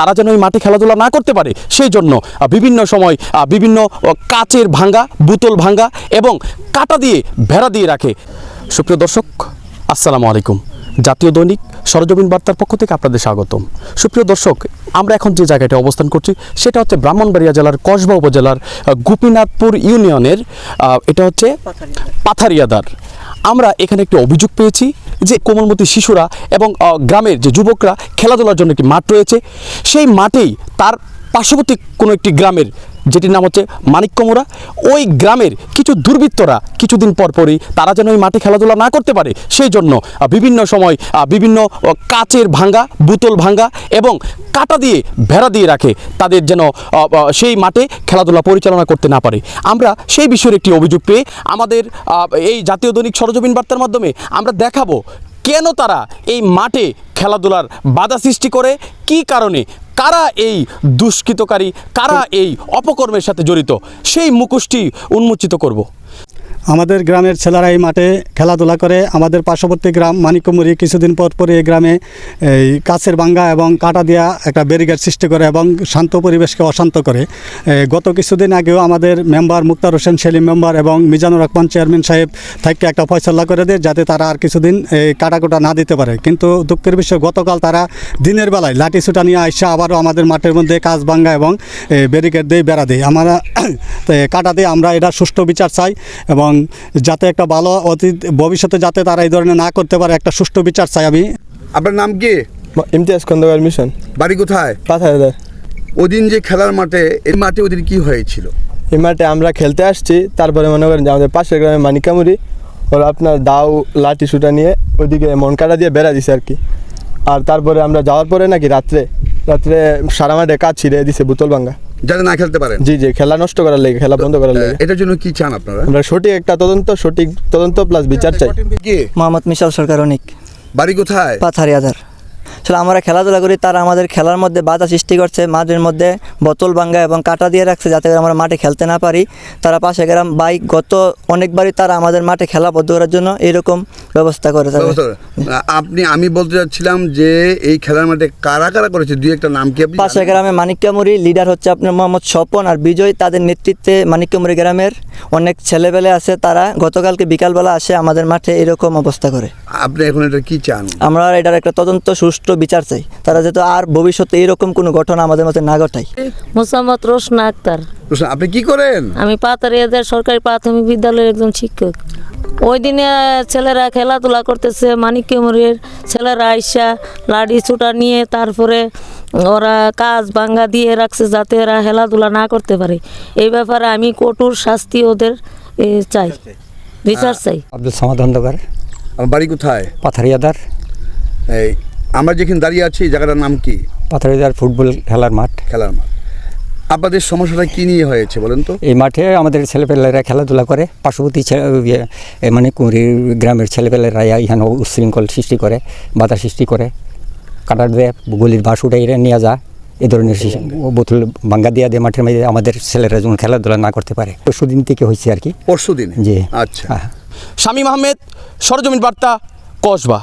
তারা যেন ওই মাঠে খেলাধুলা না করতে পারে সেই জন্য বিভিন্ন সময় বিভিন্ন কাচের ভাঙ্গা, বোতল ভাঙ্গা এবং কাঁটা দিয়ে বেড়া দিয়ে রাখে। সুপ্রিয় দর্শক, আসসালামু আলাইকুম। জাতীয় দৈনিক সরজমিন বার্তার পক্ষ থেকে আপনাদের স্বাগতম। সুপ্রিয় দর্শক, আমরা এখন যে জায়গাটা অবস্থান করছি সেটা হচ্ছে ব্রাহ্মণবাড়িয়া জেলার কসবা উপজেলার গোপীনাথপুর ইউনিয়নের এটা হচ্ছে পাথারিয়াদার। আমরা এখানে একটি অভিযোগ পেয়েছি যে কোমলমতি শিশুরা এবং গ্রামের যে যুবকরা খেলাধুলার জন্য একটি মাঠ রয়েছে, সেই মাঠেই তার পার্শ্ববর্তী কোনো একটি গ্রামের যেটির নাম হচ্ছে মানিককুমুরা, ওই গ্রামের কিছু দুর্বৃত্তরা কিছুদিন পরপরই তারা যেন ওই মাঠে খেলাধুলা না করতে পারে সেই জন্য বিভিন্ন সময় বিভিন্ন কাচের ভাঙ্গা, বোতল ভাঙ্গা এবং কাঁটা দিয়ে বেড়া দিয়ে রাখে, তাদের যেন সেই মাঠে খেলাধুলা পরিচালনা করতে না পারে। আমরা সেই বিষয়ের একটি অভিযোগ পেয়ে আমাদের এই জাতীয় দৈনিক সরজমিন বার্তার মাধ্যমে আমরা দেখাবো কেন তারা এই মাঠে খেলাধুলার বাধা সৃষ্টি করে, কী কারণে, কারা এই দুষ্কৃতকারী, কারা এই অপকর্মের সাথে জড়িত, সেই মুখোশটি উন্মোচিত করব। আমাদের গ্রামের ছেলেরা এই মাঠে খেলাধুলা করে। আমাদের পার্শ্ববর্তী গ্রাম মানিককুমুরি কিছুদিন পর পর এই গ্রামে এই কাছের ভাঙ্গা এবং কাঁটা দেওয়া একটা ব্যারিকেড সৃষ্টি করে এবং শান্ত পরিবেশকে অশান্ত করে। গত কিছুদিন আগেও আমাদের মেম্বার মুক্তার হোসেন সেলিম মেম্বার এবং মিজানুর রহমান চেয়ারম্যান সাহেব থেকে একটা ফয়সালা করে দেয় যাতে তারা আর কিছুদিন এই কাটাকুটা না দিতে পারে। কিন্তু দুঃখের বিষয় গতকাল তারা দিনের বেলায় লাঠি ছুটা নিয়ে আসা আবারও আমাদের মাঠের মধ্যে কাচ ভাঙ্গা এবং ব্যারিকেড দিয়ে বেড়া দেয়। আমরা কাটা দিয়ে আমরা এটা সুষ্ঠু বিচার চাই এবং যাতে একটা ভালো অতীত ভবিষ্যতে যাতে তারা এই ধরনের না করতে পারে একটা সুষ্ঠু বিচার চাই আমি। আপনার নাম কি? ইমতিয়াজ খন্দকার মিশন। বাড়ি কোথায়? পাথারিয়াদার। ওদিন যে খেলার মাঠে, এই মাঠে ওদিন কি হয়েছিল? এই মাঠে আমরা খেলতে আসছি, তারপরে মনে করেন যে আমাদের পাশের গ্রামে মানিকামুরি ওরা আপনার দাও লাঠি সুটা নিয়ে ওইদিকে মন কাটা দিয়ে বেড়া দিছে আর কি। আর তারপরে আমরা যাওয়ার পরে নাকি রাত্রে সারা মাঠে কাজ ছিঁড়ে দিছে, বোতল ভাঙ্গা, যাতে না খেলতে পারেন। জি, খেলা নষ্ট করার লেগে, খেলা বন্ধ করার লেগে। এটার জন্য কি চান আপনারা? আমরা সঠিক একটা তদন্ত প্লাস বিচার চাই। কি? মোহাম্মদ মিশাল সরকার অনিক। বাড়ি কোথায়? পাথারিয়াদার। আসলে আমরা খেলাধুলা করি, তারা আমাদের খেলার মধ্যে বাধা সৃষ্টি করছে, মাঠের মধ্যে বোতল ভাঙ্গা এবং কাঁটা দিয়ে রাখছে যাতে আমরা মাঠে খেলতে না পারি। তারা পাশে গ্রাম বাইক গত অনেকবারই তারা আমাদের মাঠে খেলা বন্ধ করার জন্য এরকম ব্যবস্থা করে থাকে। আমি বলতে চাচ্ছিলাম যে এই খেলার মাঠে কারা কারা করেছে, দুই একটা নাম কি? পাশে গ্রামে মানিককুমুরি লিডার হচ্ছে আপনার মোহাম্মদ স্বপন আর বিজয়, তাদের নেতৃত্বে মানিককুমুরি গ্রামের অনেক ছেলেবেলে আছে, তারা গতকালকে বিকালবেলা আসে আমাদের মাঠে এরকম অবস্থা করে। আপনি এখন এটা কি চান? আমরা এটার একটা তদন্ত সুষ্ঠু বিচার চাই, তারা যাতে আর ভবিষ্যতে এরকম কোনো ঘটনা আমাদের মধ্যে না ঘটায়। মোসাম্মদ রোশনা আক্তার। আপনি কি করেন? আমি পাথারিয়াদার সরকারি প্রাথমিক বিদ্যালয়ের একজন শিক্ষক। ওই দিনে ছেলেরা খেলাধুলা করতেছে, মানিককুমুরির ছেলেরা আইসা লাঠি ছুটা নিয়ে তারপরে ওরা কাজ ভাঙ্গা দিয়ে রাখছে যাতে ওরা খেলাধুলা না করতে পারে। এই ব্যাপারে আমি কঠোর শাস্তি ওদের চাই, বিচার চাই। আব্দুল সামাদ খন্দকার। বাড়ি কোথায়? পাথারিয়াদার। এই আমরা যেখানে দাঁড়িয়ে আছি এই জায়গাটার নাম কি? পাথারিয়াদার ফুটবল খেলার মাঠ। আপনাদের সমস্যাটা কি নিয়ে হয়েছে বলেন তো? এই মাঠে আমাদের ছেলেপেলেরা খেলাধুলা করে, পার্শ্ববর্তী মানে কুমুরি গ্রামের ছেলেপেলেরা এখানে উচ্ছৃঙ্খল সৃষ্টি করে, বাধা সৃষ্টি করে, কাটার দিয়ে গলির বাস উঠে নিয়ে যায়, এ ধরনের বোতল ভাঙ্গা দিয়ে মাঠের মধ্যে আমাদের ছেলেরা যেমন খেলাধুলা না করতে পারে। পরশুদিন থেকে হয়েছে আর কি। পরশুদিন? জি। আচ্ছা। শামীম আহমেদ, সরজমিন বার্তা, কসবা।